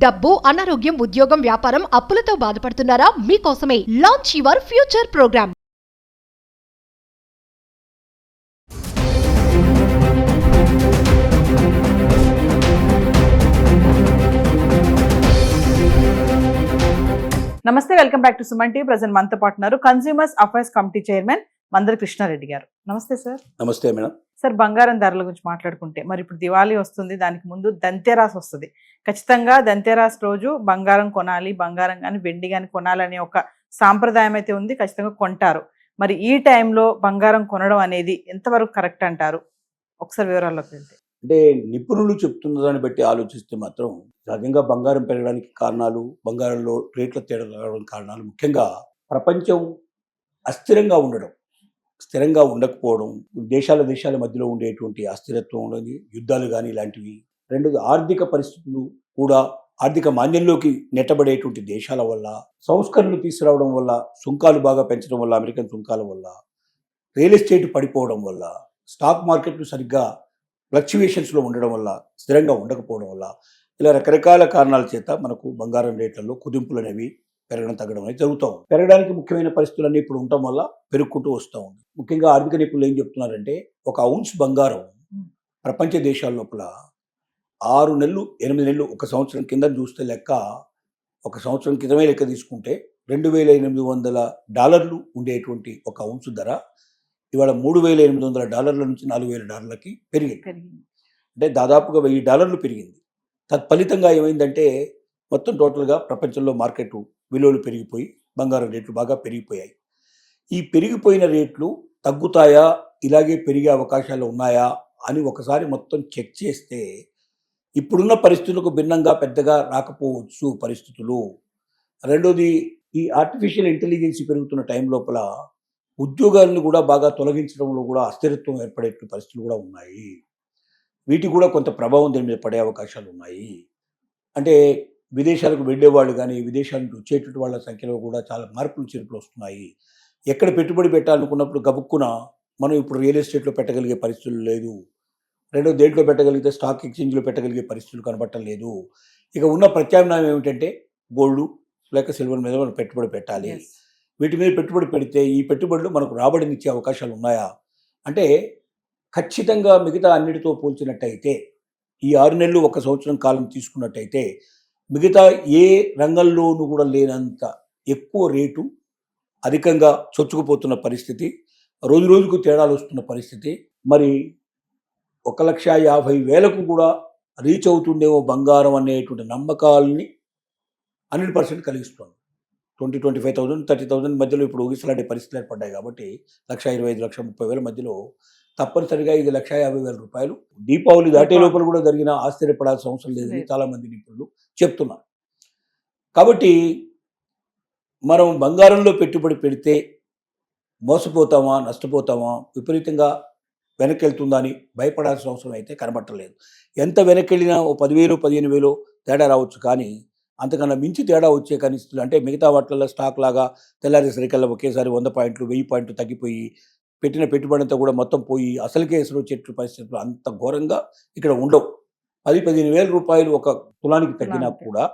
డబ్బు, అనారోగ్యం, ఉద్యోగం, వ్యాపారం, అప్పులతో బాధపడుతున్నారా? మీకోసమే లాంచ్ యువర్ ఫ్యూచర్ ప్రోగ్రామ్. నమస్తే, welcome back to Suman TV. Present మనతో పాటు ఉన్నారు consumers affairs committee chairman Mandari Krishnareddy గారు. నమస్తే సార్. నమస్తే మేడం. సార్, బంగారం ధరల గురించి మాట్లాడుకుంటే మరి ఇప్పుడు దివాళీ వస్తుంది, దానికి ముందు దంతెరాస్ వస్తుంది. ఖచ్చితంగా దంతెరాస్ రోజు బంగారం కొనాలి, బంగారం కానీ వెండి కానీ కొనాలనే ఒక సాంప్రదాయం అయితే ఉంది, ఖచ్చితంగా కొంటారు. మరి ఈ టైంలో బంగారం కొనడం అనేది ఎంతవరకు కరెక్ట్ అంటారు? ఒకసారి వివరాల్లోకి వెళ్తే. అంటే నిపుణులు చెప్తున్న దాన్ని బట్టి ఆలోచిస్తే మాత్రం సహజంగా బంగారం పెరగడానికి కారణాలు, బంగారంలో రేట్ల తేడా రావడానికి కారణాలు ముఖ్యంగా ప్రపంచం అస్థిరంగా ఉండడం, స్థిరంగా ఉండకపోవడం, దేశాల మధ్యలో ఉండేటువంటి అస్థిరత్వం అనేది, యుద్ధాలు కానీ ఇలాంటివి. రెండోది ఆర్థిక పరిస్థితులు కూడా ఆర్థిక మాంద్యంలోకి నెట్టబడేటువంటి దేశాల వల్ల, సంస్కరణలు తీసుకురావడం వల్ల, సుంకాలు బాగా పెంచడం వల్ల, అమెరికన్ సుంకాల వల్ల, రియల్ ఎస్టేట్ పడిపోవడం వల్ల, స్టాక్ మార్కెట్లు సరిగ్గా ఫ్లక్చువేషన్స్లో ఉండడం వల్ల, స్థిరంగా ఉండకపోవడం వల్ల, ఇలా రకరకాల కారణాల చేత మనకు బంగారం రేట్లలో కుదింపులు అనేవి పెరగడం తగ్గడం అనేది జరుగుతూ ఉంది. పెరగడానికి ముఖ్యమైన పరిస్థితులన్నీ ఇప్పుడు ఉండటం వల్ల పెరుగుకుంటూ వస్తూ ఉంది. ముఖ్యంగా ఆర్థిక నిపుణులు ఏం చెప్తున్నారంటే, ఒక ఔన్స్ బంగారం ప్రపంచ దేశాల లోపల 6 నెలలు 8 నెలలు, ఒక సంవత్సరం కింద చూస్తే లెక్క, ఒక సంవత్సరం క్రితమే లెక్క తీసుకుంటే $2,800 ఉండేటువంటి ఒక ఔన్స్ ధర ఇవాళ $3,800 నుంచి $4,000 పెరిగింది. అంటే దాదాపుగా $1,000 పెరిగింది. తత్ఫలితంగా ఏమైందంటే మొత్తం టోటల్గా ప్రపంచంలో మార్కెట్ విలువలు పెరిగిపోయి బంగారం రేట్లు బాగా పెరిగిపోయాయి. ఈ పెరిగిపోయిన రేట్లు తగ్గుతాయా, ఇలాగే పెరిగే అవకాశాలు ఉన్నాయా అని ఒకసారి మొత్తం చెక్ చేస్తే ఇప్పుడున్న పరిస్థితులకు భిన్నంగా పెద్దగా రాకపోవచ్చు పరిస్థితులు. రెండోది, ఈ ఆర్టిఫిషియల్ ఇంటెలిజెన్స్ పెరుగుతున్న టైం లోపల ఉద్యోగాలను కూడా బాగా తొలగించడంలో కూడా అస్థిరత్వం ఏర్పడే పరిస్థితులు కూడా ఉన్నాయి. వీటికి కూడా కొంత ప్రభావం దీని మీద పడే అవకాశాలు ఉన్నాయి. అంటే విదేశాలకు వెళ్ళేవాళ్ళు కానీ, విదేశాల నుంచి వచ్చేటువంటి వాళ్ళ సంఖ్యలో కూడా చాలా మార్పులు చేర్పులు వస్తున్నాయి. ఎక్కడ పెట్టుబడి పెట్టాలనుకున్నప్పుడు గబుక్కున మనం ఇప్పుడు రియల్ ఎస్టేట్లో పెట్టగలిగే పరిస్థితులు లేదు. రెండో, దేంట్లో పెట్టగలిగితే స్టాక్ ఎక్స్చేంజ్లో పెట్టగలిగే పరిస్థితులు కనబడటం లేదు. ఇక ఉన్న ప్రత్యామ్నాయం ఏమిటంటే గోల్డ్ లేక సిల్వర్ మీద మనం పెట్టుబడి పెట్టాలి. వీటి మీద పెట్టుబడి పెడితే ఈ పెట్టుబడులు మనకు రాబడిని ఇచ్చే అవకాశాలు ఉన్నాయా అంటే, ఖచ్చితంగా మిగతా అన్నిటితో పోల్చినట్టయితే, ఈ 6 నెలలు ఒక సంవత్సరం కాలం తీసుకున్నట్టయితే మిగతా ఏ రంగంలోనూ కూడా లేనంత ఎక్కువ రేటు, అధికంగా చొచ్చుకుపోతున్న పరిస్థితి, రోజు రోజుకు తేడాలు వస్తున్న పరిస్థితి. మరి 1,50,000 కూడా రీచ్ అవుతుందేమో బంగారం అనేటువంటి నమ్మకాలని 100% కలిగిస్తుంది. 20,000-25,000, 30,000 మధ్యలో ఇప్పుడు ఊగిసలాడే పరిస్థితులు ఏర్పడ్డాయి కాబట్టి 1,25,000, 1,30,000 మధ్యలో తప్పనిసరిగా ఇది $1,50,000 దీపావళి దాటే లోపల కూడా జరిగిన ఆశ్చర్యపడాల్సిన అవసరం లేదని చాలామంది నిపుణులు చెప్తున్నారు. కాబట్టి మనం బంగారంలో పెట్టుబడి పెడితే మోసపోతామా, నష్టపోతామా, విపరీతంగా వెనక్కి వెళ్తుందా అని భయపడాల్సిన అవసరం అయితే కనబట్టలేదు. ఎంత వెనక్కి వెళ్ళినా ఓ 10,000, 15,000 తేడా రావచ్చు, కానీ అంతకన్నా మించి తేడా వచ్చే కనిపిస్తుంది. అంటే మిగతా వాటిల్లో స్టాక్ లాగా తెల్లారేసరికల్లా ఒకేసారి 100 పాయింట్లు 1000 పాయింట్లు తగ్గిపోయి పెట్టిన పెట్టుబడి అంతా కూడా మొత్తం పోయి అసలుకే ఎసరు వచ్చేట్లు పరిస్థితులు అంత ఘోరంగా ఇక్కడ ఉండవు. 10,000-15,000 రూపాయలు ఒక తులానికి తగ్గినా కూడా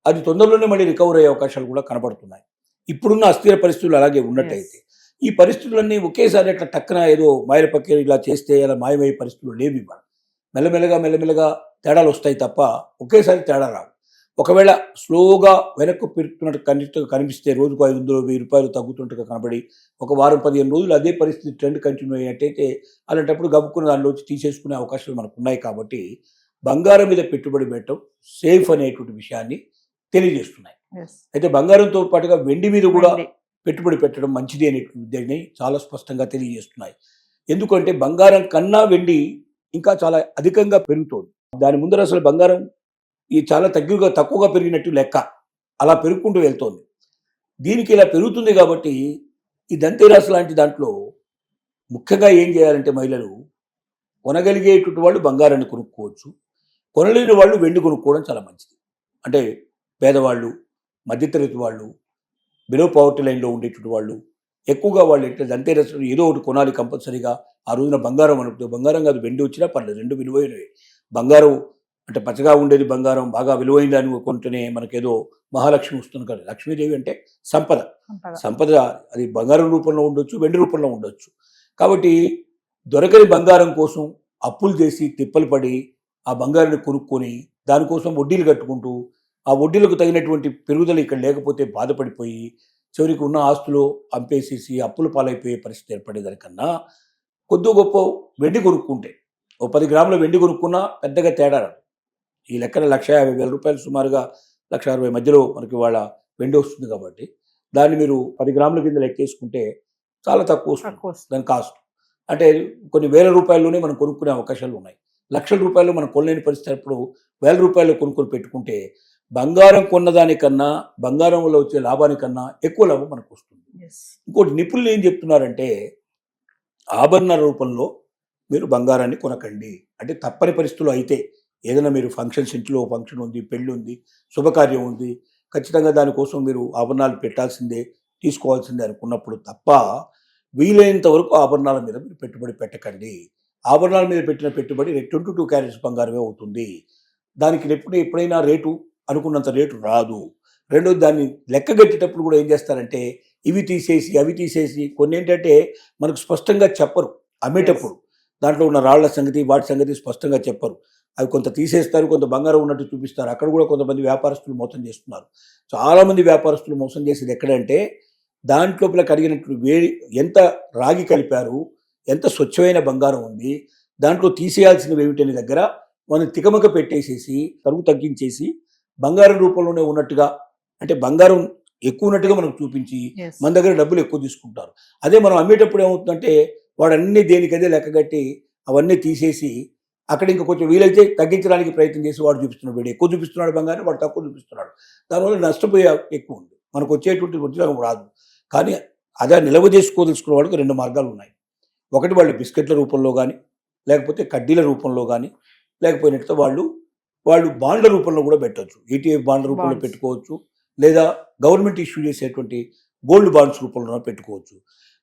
అది తొందరలోనే మళ్ళీ రికవర్ అయ్యే అవకాశాలు కూడా కనబడుతున్నాయి. ఇప్పుడున్న అస్థిర పరిస్థితులు అలాగే ఉన్నట్టయితే ఈ పరిస్థితులన్నీ ఒకేసారి అట్లా టక్కన ఏదో మాయల పక్కన ఇలా చేస్తే అలా మాయమయ్యే పరిస్థితులు లేవు. ఇవ్వాలి మెల్లమెల్లగా తేడాలు వస్తాయి తప్ప ఒకేసారి తేడా రావు. ఒకవేళ స్లోగా వెనక్కు పెరుగుతున్నట్టు కనిపిస్తే, రోజుకు $500-1000 తగ్గుతున్నట్టుగా కనబడి ఒక వారం 15 రోజులు అదే పరిస్థితి ట్రెండ్ కంటిన్యూ అయ్యేటైతే అలాంటప్పుడు గబుక్కున్న దానిలోంచి తీసేసుకునే అవకాశాలు మనకు ఉన్నాయి. కాబట్టి బంగారం మీద పెట్టుబడి పెట్టడం సేఫ్ అనేటువంటి విషయాన్ని తెలియజేస్తున్నాయి. అయితే బంగారంతో పాటుగా వెండి మీద కూడా పెట్టుబడి పెట్టడం మంచిది అనేటువంటి విద్యని చాలా స్పష్టంగా తెలియజేస్తున్నాయి. ఎందుకంటే బంగారం కన్నా వెండి ఇంకా చాలా అధికంగా పెరుగుతోంది. దాని ముందర అసలు బంగారం ఈ చాలా తక్కువగా పెరిగినట్టు లెక్క, అలా పెరుగుకుంటూ వెళ్తోంది. దీనికి ఇలా పెరుగుతుంది కాబట్టి ఈ దంతెరాస్ లాంటి దాంట్లో ముఖ్యంగా ఏం చేయాలంటే, మహిళలు కొనగలిగేటువంటి వాళ్ళు బంగారాన్ని కొనుక్కోవచ్చు, కొనలేని వాళ్ళు వెండి కొనుక్కోవడం చాలా మంచిది. అంటే పేదవాళ్ళు, మధ్యతరగతి వాళ్ళు, బిలో పవర్టీ లైన్లో ఉండేటువంటి వాళ్ళు ఎక్కువగా వాళ్ళు ఏంటంటే దంతెరాస్ ఏదో ఒకటి కొనాలి కంపల్సరీగా. ఆ రోజున బంగారం అనుకుంటే, బంగారం కాదు వెండి వచ్చినా పర్లేదు, రెండు విలువైనవి. బంగారం అంటే పచ్చగా ఉండేది బంగారం బాగా విలువైంది అని కొంటేనే మనకేదో మహాలక్ష్మి వస్తుంది కదా. లక్ష్మీదేవి అంటే సంపద. సంపద. సంపద అది బంగారం రూపంలో ఉండొచ్చు, వెండి రూపంలో ఉండొచ్చు. కాబట్టి దొరకని బంగారం కోసం అప్పులు చేసి తిప్పలు పడి ఆ బంగారాన్ని కొనుక్కొని దానికోసం వడ్డీలు కట్టుకుంటూ ఆ వడ్డీలకు తగినటువంటి పెరుగుదల ఇక్కడ లేకపోతే బాధపడిపోయి చివరికి ఉన్న ఆస్తులు అమ్మేసేసి అప్పుల పాలైపోయే పరిస్థితి ఏర్పడేదానికన్నా కొద్ది గొప్ప వెండి కొనుక్కుంటే ఓ 10 గ్రాముల వెండి కొనుక్కున్నా పెద్దగా తేడా రాదు. ఈ లెక్కన 1,50,000 రూపాయలు సుమారుగా 1,60,000 మధ్యలో మనకి వాళ్ళ వెండి వస్తుంది కాబట్టి దాన్ని మీరు 10 గ్రాముల కింద లెక్కేసుకుంటే చాలా తక్కువ వస్తుంది తక్కువ వస్తుంది. దాని కాస్ట్. అంటే కొన్ని వేల రూపాయల్లోనే మనం కొనుక్కునే అవకాశాలు ఉన్నాయి. లక్షల రూపాయలు మనం కొనలేని పరిస్థితి అప్పుడు 1,000 రూపాయలు కొనుక్కొని పెట్టుకుంటే బంగారం కొన్నదానికన్నా బంగారం వల్ల వచ్చే లాభానికన్నా ఎక్కువ లాభం మనకు వస్తుంది. Yes. ఇంకోటి నిపుణులు ఏం చెప్తున్నారంటే ఆభరణ రూపంలో మీరు బంగారాన్ని కొనకండి. అంటే తప్పని పరిస్థితులు అయితే ఏదైనా మీరు ఫంక్షన్స్, ఇంట్లో ఫంక్షన్ ఉంది, పెళ్ళి ఉంది, శుభకార్యం ఉంది, ఖచ్చితంగా దానికోసం మీరు ఆభరణాలు పెట్టాల్సిందే, తీసుకోవాల్సిందే అనుకున్నప్పుడు తప్ప వీలైనంత వరకు ఆభరణాల మీద మీరు పెట్టుబడి పెట్టకండి. ఆభరణాల మీద పెట్టిన పెట్టుబడి 22 క్యారెట్స్ బంగారమే అవుతుంది. దానికి ఎప్పుడైనా రేటు అనుకున్నంత రేటు రాదు. రెండోది దాన్ని లెక్కగట్టేటప్పుడు కూడా ఏం చేస్తారంటే ఇవి తీసేసి అవి తీసేసి కొన్ని ఏంటంటే మనకు స్పష్టంగా చెప్పరు అమ్మేటప్పుడు. దాంట్లో ఉన్న రాళ్ల సంగతి వాటి సంగతి స్పష్టంగా చెప్పరు. అవి కొంత తీసేస్తారు, కొంత బంగారం ఉన్నట్టు చూపిస్తారు. అక్కడ కూడా కొంతమంది వ్యాపారస్తులు మోసం చేస్తున్నారు. చాలామంది వ్యాపారస్తులు మోసం చేసేది ఎక్కడంటే దాంట్లోపల కడిగినట్టు ఎంత రాగి కలిపారు, ఎంత స్వచ్ఛమైన బంగారం ఉంది, దాంట్లో తీసేయాల్సినవి ఏమిటనే దగ్గర మనం తికమక పెట్టేసేసి తరుగు తగ్గించేసి బంగారం రూపంలోనే ఉన్నట్టుగా, అంటే బంగారం ఎక్కువ ఉన్నట్టుగా మనకు చూపించి Yes. మన దగ్గర డబ్బులు ఎక్కువ తీసుకుంటారు. అదే మనం అమ్మేటప్పుడు ఏమవుతుందంటే వాడు అన్ని దేనికదే లెక్కగట్టి అవన్నీ తీసేసి అక్కడ ఇంకా కొంచెం వీలైతే తగ్గించడానికి ప్రయత్నం చేసి వాడు చూపిస్తున్నాడు, వీడు ఎక్కువ చూపిస్తున్నాడు బంగారం, వాడు తక్కువ చూపిస్తున్నాడు. దానివల్ల నష్టపోయే ఎక్కువ ఉంది, మనకు వచ్చేటువంటి ఉద్యోగం రాదు. కానీ అదే నిల్వ చేసుకోదలుచుకున్న వాళ్ళకి 2 మార్గాలు ఉన్నాయి. ఒకటి వాళ్ళు బిస్కెట్ల రూపంలో కానీ, లేకపోతే కడ్డీల రూపంలో కానీ, లేకపోయినట్టు వాళ్ళు బాండ్ల రూపంలో కూడా పెట్టవచ్చు. ETF బాండ్ల రూపంలో Bonds. పెట్టుకోవచ్చు, లేదా గవర్నమెంట్ ఇష్యూ చేసేటువంటి గోల్డ్ బాండ్స్ రూపంలో పెట్టుకోవచ్చు.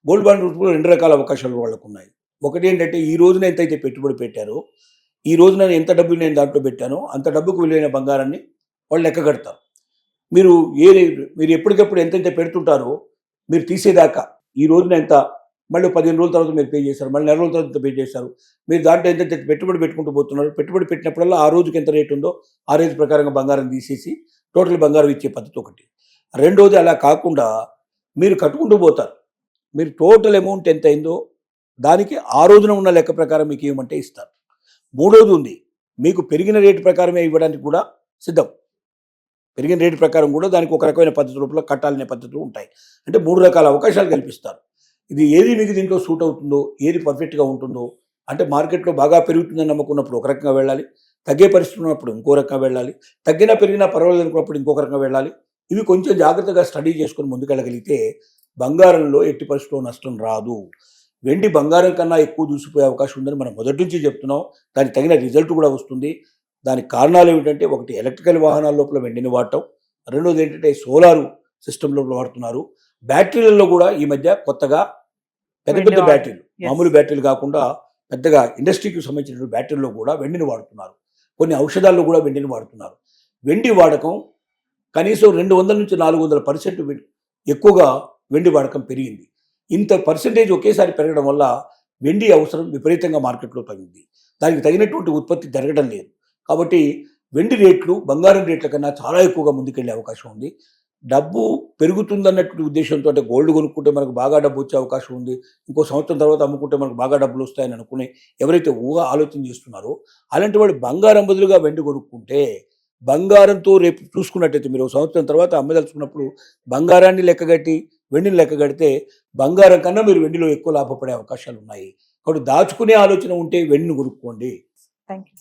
గోల్డ్ బాండ్ రూపంలో 2 రకాల అవకాశాలు వాళ్ళకు ఉన్నాయి. ఒకటి ఏంటంటే ఈ రోజున ఎంతైతే పెట్టుబడి పెట్టారో, ఈ రోజున ఎంత డబ్బు నేను దాంట్లో పెట్టానో అంత డబ్బుకు విలువైన బంగారాన్ని వాళ్ళు లెక్క కడతారు. మీరు మీరు ఎప్పటికప్పుడు ఎంతైతే పెడుతుంటారో మీరు తీసేదాకా ఈ రోజున ఎంత, మళ్ళీ 15 రోజుల తర్వాత మీరు పే చేశారు, మళ్ళీ 4 రోజుల తర్వాత పే చేశారు, మీరు దాంట్లో ఎంత పెట్టుబడి పెట్టుకుంటూ పోతున్నారు. పెట్టుబడి పెట్టినప్పుడల్లా ఆ రోజుకి ఎంత రేటు ఉందో ఆ రేటు ప్రకారంగా బంగారం తీసేసి టోటల్ బంగారం ఇచ్చే పద్ధతి ఒకటి. రెండోది అలా కాకుండా మీరు కట్టుకుంటూ పోతారు. మీరు టోటల్ అమౌంట్ ఎంత అయిందో దానికి ఆ రోజున ఉన్న లెక్క ప్రకారం మీకు ఏమంటే ఇస్తారు. మూడోది ఉంది, మీకు పెరిగిన రేటు ప్రకారమే ఇవ్వడానికి కూడా సిద్ధం. పెరిగిన రేటు ప్రకారం కూడా దానికి ఒక రకమైన పద్ధతి రూపంలో కట్టాలనే పద్ధతులు ఉంటాయి. అంటే 3 రకాల అవకాశాలు కల్పిస్తారు. ఇది ఏది మీకు దీంట్లో సూట్ అవుతుందో, ఏది పర్ఫెక్ట్గా ఉంటుందో, అంటే మార్కెట్లో బాగా పెరుగుతుందని నమ్ముకున్నప్పుడు ఒక రకంగా వెళ్ళాలి, తగ్గే పరిస్థితి ఉన్నప్పుడు ఇంకో రకంగా వెళ్ళాలి, తగ్గినా పెరిగినా పర్వాలేదు అనుకున్నప్పుడు ఇంకొక రకంగా వెళ్ళాలి. ఇవి కొంచెం జాగ్రత్తగా స్టడీ చేసుకొని ముందుకెళ్ళగలిగితే బంగారంలో ఎట్టి పరిస్థితుల్లో నష్టం రాదు. వెండి బంగారం కన్నా ఎక్కువ దూసిపోయే అవకాశం ఉందని మనం మొదటి నుంచి చెప్తున్నాం. దానికి తగిన రిజల్ట్ కూడా వస్తుంది. దానికి కారణాలు ఏమిటంటే ఒకటి ఎలక్ట్రికల్ వాహనాల లోపల వెండిని వాడటం, రెండోది ఏంటంటే సోలారు సిస్టమ్ లోపల వాడుతున్నారు. బ్యాటరీలలో కూడా ఈ మధ్య కొత్తగా పెద్ద పెద్ద బ్యాటరీలు, మామూలు బ్యాటరీలు కాకుండా పెద్దగా ఇండస్ట్రీకి సంబంధించిన బ్యాటరీల్లో కూడా వెండిని వాడుతున్నారు. కొన్ని ఔషధాల్లో కూడా వెండిని వాడుతున్నారు. వెండి వాడకం కనీసం 200 నుంచి 400% ఎక్కువగా వెండి వాడకం పెరిగింది. ఇంత పర్సెంటేజ్ ఒకేసారి పెరగడం వల్ల వెండి అవసరం విపరీతంగా మార్కెట్లో తగ్గింది. దానికి తగినటువంటి ఉత్పత్తి జరగడం లేదు. కాబట్టి వెండి రేట్లు బంగారం రేట్ల కన్నా చాలా ఎక్కువగా ముందుకెళ్లే అవకాశం ఉంది. డబ్బు పెరుగుతుందన్నటువంటి ఉద్దేశంతో అంటే గోల్డ్ కొనుక్కుంటే మనకు బాగా డబ్బు వచ్చే అవకాశం ఉంది, ఇంకో సంవత్సరం తర్వాత అమ్ముకుంటే మనకు బాగా డబ్బులు వస్తాయని అనుకునే ఎవరైతే ఆలోచన చేస్తున్నారో అలాంటి వాడు బంగారం బదులుగా వెండి కొనుక్కుంటే బంగారంతో రేపు చూసుకున్నట్టయితే మీరు సంవత్సరం తర్వాత అమ్మదలుచుకున్నప్పుడు బంగారాన్ని లెక్కగట్టి వెండిని లెక్కగడితే బంగారం కన్నా మీరు వెండిలో ఎక్కువ లాభపడే అవకాశాలు ఉన్నాయి. కాబట్టి దాచుకునే ఆలోచన ఉంటే వెండిని కొనుక్కోండి. Thank you.